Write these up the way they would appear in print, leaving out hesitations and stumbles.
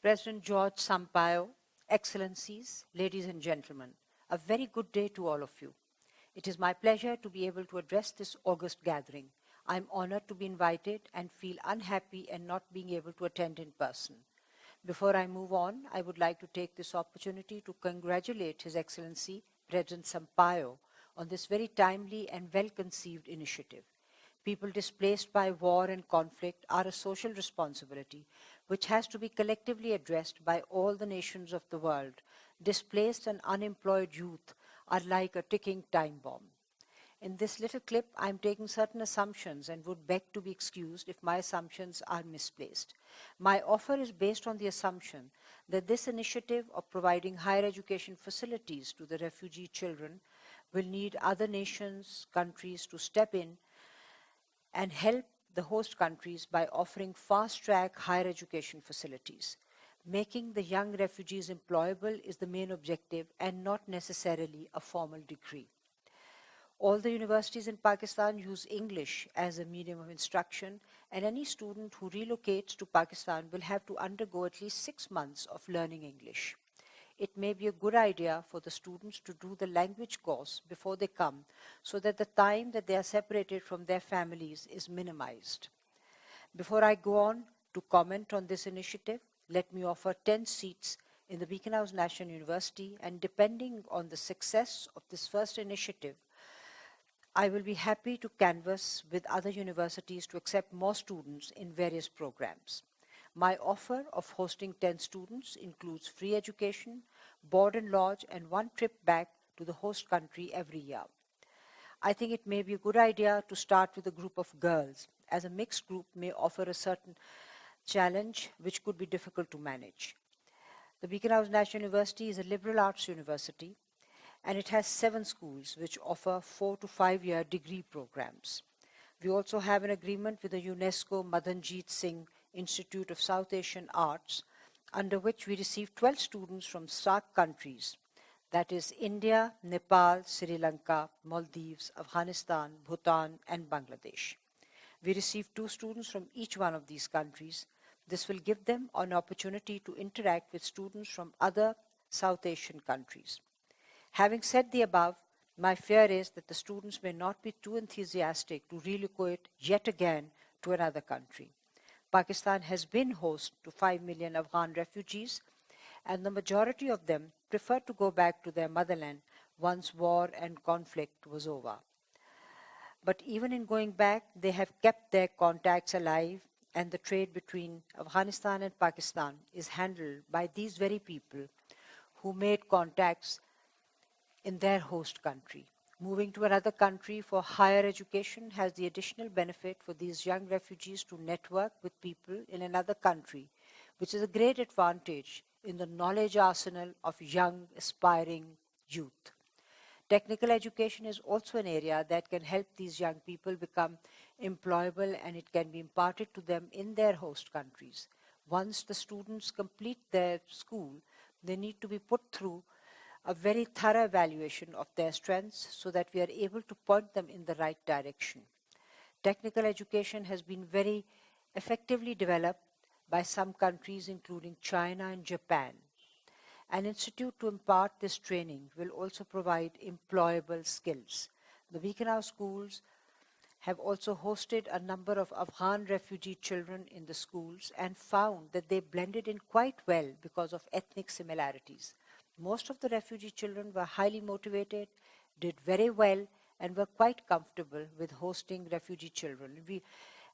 President George Sampaio, Excellencies, ladies and gentlemen, a very good day to all of you. It is my pleasure to be able to address this august gathering. I am honored to be invited and feel unhappy and not being able to attend in person. Before I move on, I would like to take this opportunity to congratulate His Excellency President Sampaio on this very timely and well-conceived initiative. People displaced by war and conflict are a social responsibility which has to be collectively addressed by all the nations of the world. Displaced and unemployed youth are like a ticking time bomb. In this little clip, I am taking certain assumptions and would beg to be excused if my assumptions are misplaced. My offer is based on the assumption that this initiative of providing higher education facilities to the refugee children will need other nations, countries to step in and help the host countries by offering fast-track higher education facilities. Making the young refugees employable is the main objective and not necessarily a formal degree. All the universities in Pakistan use English as a medium of instruction, and any student who relocates to Pakistan will have to undergo at least 6 months of learning English. It may be a good idea for the students to do the language course before they come so that the time that they are separated from their families is minimized. Before I go on to comment on this initiative, let me offer 10 seats in the Beaconhouse National University, and depending on the success of this first initiative, I will be happy to canvass with other universities to accept more students in various programs. My offer of hosting 10 students includes free education, board and lodge, and 1 trip back to the host country every year. I think it may be a good idea to start with a group of girls, as a mixed group may offer a certain challenge which could be difficult to manage. The Beaconhouse National University is a liberal arts university, and it has 7 schools which offer 4 to 5 year degree programs. We also have an agreement with the UNESCO Madanjit Singh Institute of South Asian Arts, under which we receive 12 students from SAARC countries, that is India, Nepal, Sri Lanka, Maldives, Afghanistan, Bhutan, and Bangladesh. We receive 2 students from each one of these countries. This will give them an opportunity to interact with students from other South Asian countries. Having said the above, my fear is that the students may not be too enthusiastic to relocate yet again to another country. Pakistan has been host to 5 million Afghan refugees, and the majority of them prefer to go back to their motherland once war and conflict was over. But even in going back, they have kept their contacts alive, and the trade between Afghanistan and Pakistan is handled by these very people who made contacts in their host country. Moving to another country for higher education has the additional benefit for these young refugees to network with people in another country, which is a great advantage in the knowledge arsenal of young, aspiring youth. Technical education is also an area that can help these young people become employable, and it can be imparted to them in their host countries. Once the students complete their school, they need to be put through a very thorough evaluation of their strengths so that we are able to point them in the right direction. Technical education has been very effectively developed by some countries, including China and Japan. An institute to impart this training will also provide employable skills. The Beaconhouse schools have also hosted a number of Afghan refugee children in the schools and found that they blended in quite well because of ethnic similarities. Most of the refugee children were highly motivated, did very well, and were quite comfortable with hosting refugee children,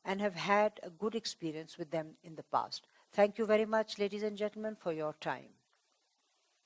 and have had a good experience with them in the past. Thank you very much, ladies and gentlemen, for your time.